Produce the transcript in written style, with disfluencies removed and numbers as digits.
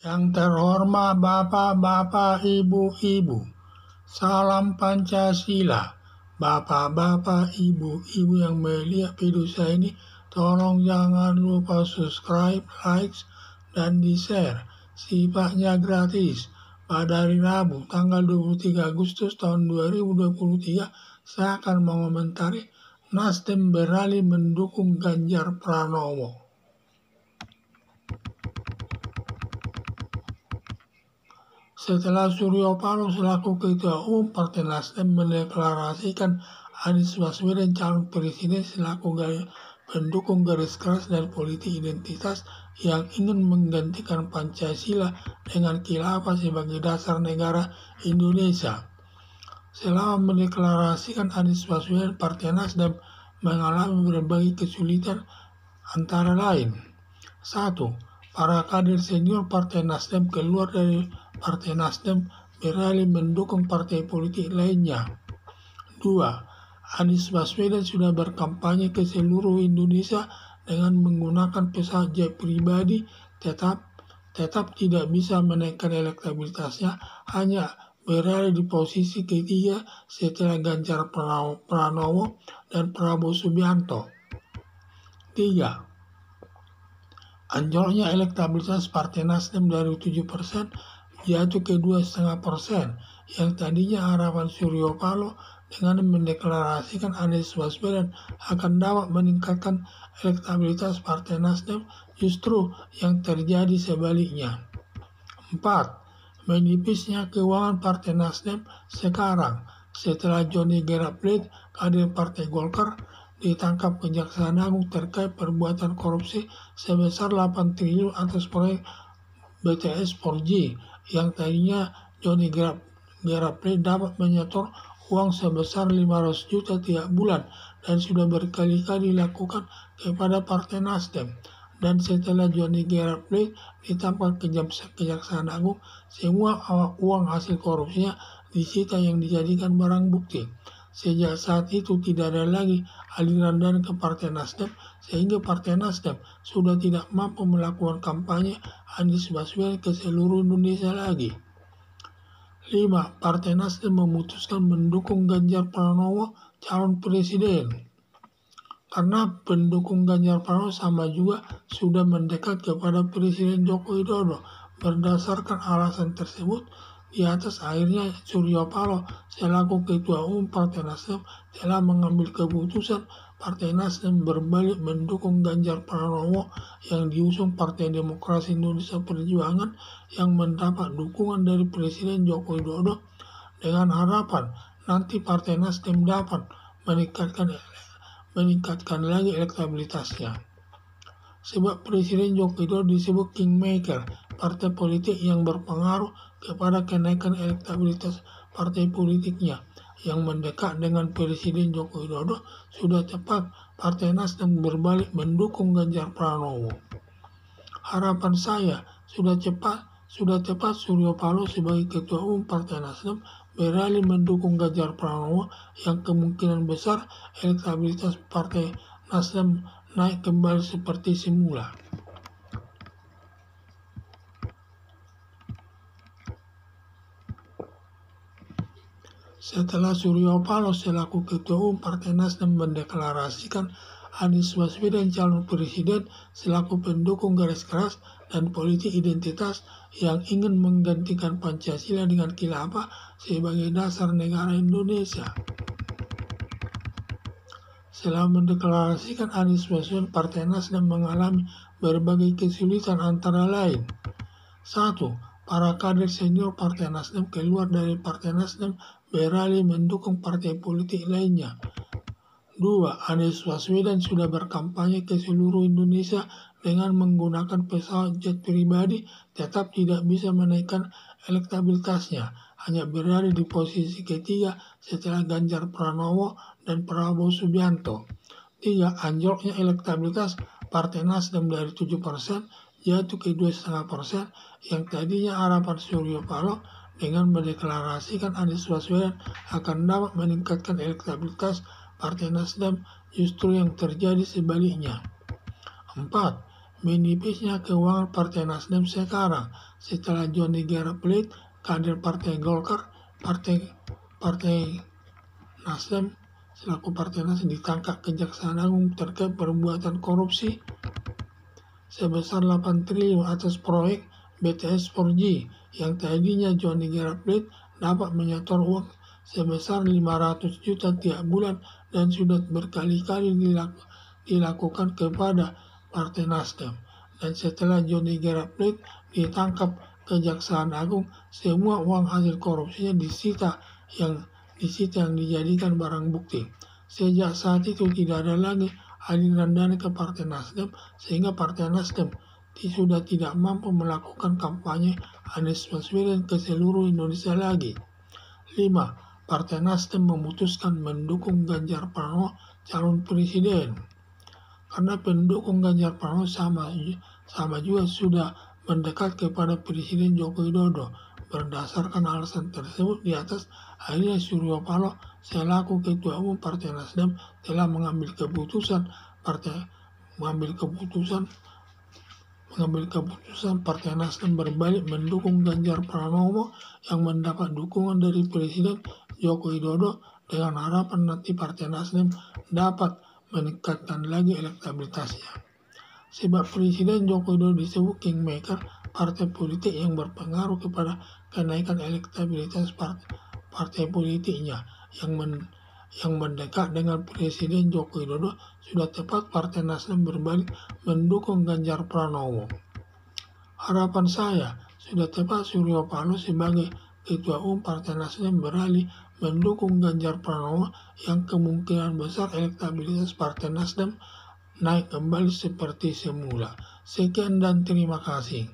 Yang terhormat Bapak-Bapak, Ibu-Ibu, salam Pancasila. Bapak-bapak, Ibu-Ibu yang melihat video saya ini, tolong jangan lupa subscribe, like, dan di-share. Sifatnya gratis. Pada hari Rabu, tanggal 23 Agustus tahun 2023, saya akan mengomentari Nasdem beralih mendukung Ganjar Pranowo. Setelah Suryo Paloh selaku Ketua Umum Partai Nasdem mendeklarasikan Anies Baswedan calon presiden selaku pendukung garis keras dan politik identitas yang ingin menggantikan Pancasila dengan khilafah sebagai dasar negara Indonesia. Selama mendeklarasikan Anies Baswedan, Partai Nasdem mengalami berbagai kesulitan antara lain. 1. Para kader senior Partai Nasdem keluar dari Partai Nasdem beralih mendukung partai politik lainnya. 2. Anies Baswedan sudah berkampanye ke seluruh Indonesia dengan menggunakan pesawat jet pribadi, tetap tidak bisa menaikkan elektabilitasnya, hanya berada di posisi ketiga setelah Ganjar Pranowo dan Prabowo Subianto. 3. Anjloknya elektabilitas Partai Nasdem dari 7% jatuh ke 2,5%, yang tadinya harapan Suryo Paloh dengan mendeklarasikan Anies Baswedan akan dapat meningkatkan elektabilitas Partai Nasdem, justru yang terjadi sebaliknya. 4. Menipisnya keuangan Partai Nasdem sekarang setelah Johnny G. Plate, kader Partai Golkar, ditangkap Kejaksaan Agung terkait perbuatan korupsi sebesar 8 triliun atas proyek BTS 4G, yang tadinya Johnny G. Plate dapat menyetor uang sebesar 500 juta tiap bulan dan sudah berkali-kali dilakukan kepada Partai Nasdem. Dan setelah Johnny G. Plate ditangkap Kejaksaan Agung, semua uang hasil korupsinya disita yang dijadikan barang bukti. Sejak saat itu tidak ada lagi aliran dana ke Partai Nasdem, sehingga Partai Nasdem sudah tidak mampu melakukan kampanye Anies Baswedan ke seluruh Indonesia lagi. 5. Partai Nasdem memutuskan mendukung Ganjar Pranowo calon presiden. Karena pendukung Ganjar Pranowo sama juga sudah mendekat kepada Presiden Joko Widodo. Berdasarkan alasan tersebut, di atas akhirnya Suryo Paloh selaku Ketua Umum Partai Nasdem telah mengambil keputusan Partai Nasdem berbalik mendukung Ganjar Pranowo yang diusung Partai Demokrasi Indonesia Perjuangan yang mendapat dukungan dari Presiden Joko Widodo, dengan harapan nanti Partai Nasdem dapat meningkatkan lagi elektabilitasnya. Sebab Presiden Joko Widodo disebut kingmaker, partai politik yang berpengaruh kepada kenaikan elektabilitas partai politiknya. Yang mendekat dengan Presiden Joko Widodo, sudah tepat Partai Nasdem berbalik mendukung Ganjar Pranowo. Harapan saya sudah tepat Suryo Paloh sebagai Ketua Umum Partai Nasdem beralih mendukung Ganjar Pranowo, yang kemungkinan besar elektabilitas Partai Nasdem naik kembali seperti semula. Setelah Suryo Paloh selaku Ketua Umum Partai Nasdem mendeklarasikan Anies Baswedan calon presiden selaku pendukung garis keras dan politik identitas yang ingin menggantikan Pancasila dengan khilafah sebagai dasar negara Indonesia. Setelah mendeklarasikan Anies Baswedan, Partai Nasdem mengalami berbagai kesulitan antara lain. 1. Para kader senior Partai Nasdem keluar dari Partai Nasdem beralih mendukung partai politik lainnya. 2. Anies Baswedan sudah berkampanye ke seluruh Indonesia dengan menggunakan pesawat jet pribadi, tetap tidak bisa menaikkan elektabilitasnya, hanya berada di posisi ketiga setelah Ganjar Pranowo dan Prabowo Subianto. 3. Anjloknya elektabilitas Partai Nasdem dari 7% jatuh ke 2,5%, yang tadinya harapan Suryo Paloh dengan mendeklarasikan Anies Baswedan akan dapat meningkatkan elektabilitas Partai Nasdem, justru yang terjadi sebaliknya. 4. Menipisnya keuangan Partai Nasdem sekarang setelah Johnny G. Plate, kader Partai Golkar, Partai Nasdem selaku Partai Nasdem ditangkap Kejaksaan Agung terkait perbuatan korupsi sebesar 8 triliun atas proyek BTS 4G yang tadinya Johnny G. Plate dapat menyetor uang sebesar 500 juta tiap bulan dan sudah berkali-kali dilakukan kepada Partai Nasdem. Dan setelah Johnny G. Plate ditangkap Kejaksaan Agung, semua uang hasil korupsinya disita yang dijadikan barang bukti. Sejak saat itu tidak ada lagi aliran dana ke Partai Nasdem, sehingga Partai Nasdem sudah tidak mampu melakukan kampanye Anies Baswedan ke seluruh Indonesia lagi. 5. Partai Nasdem memutuskan mendukung Ganjar Pranowo calon presiden. Karena pendukung Ganjar Pranowo sama juga sudah mendekat kepada Presiden Joko Widodo. Berdasarkan alasan tersebut di atas, akhirnya Suryo Paloh selaku Ketua Umum Partai Nasdem telah mengambil keputusan Partai Nasdem berbalik mendukung Ganjar Pranowo yang mendapat dukungan dari Presiden Joko Widodo dengan harapan nanti Partai Nasdem dapat meningkatkan lagi elektabilitasnya. Sebab Presiden Joko Widodo disebut kingmaker partai politik yang berpengaruh kepada kenaikan elektabilitas partai politiknya yang mendekat dengan Presiden Joko Widodo. Sudah tepat Partai Nasdem berbalik mendukung Ganjar Pranowo. Harapan saya sudah tepat Suryo Paloh sebagai Ketua Umum Partai Nasdem beralih mendukung Ganjar Pranowo yang kemungkinan besar elektabilitas Partai Nasdem naik kembali seperti semula. Sekian dan terima kasih.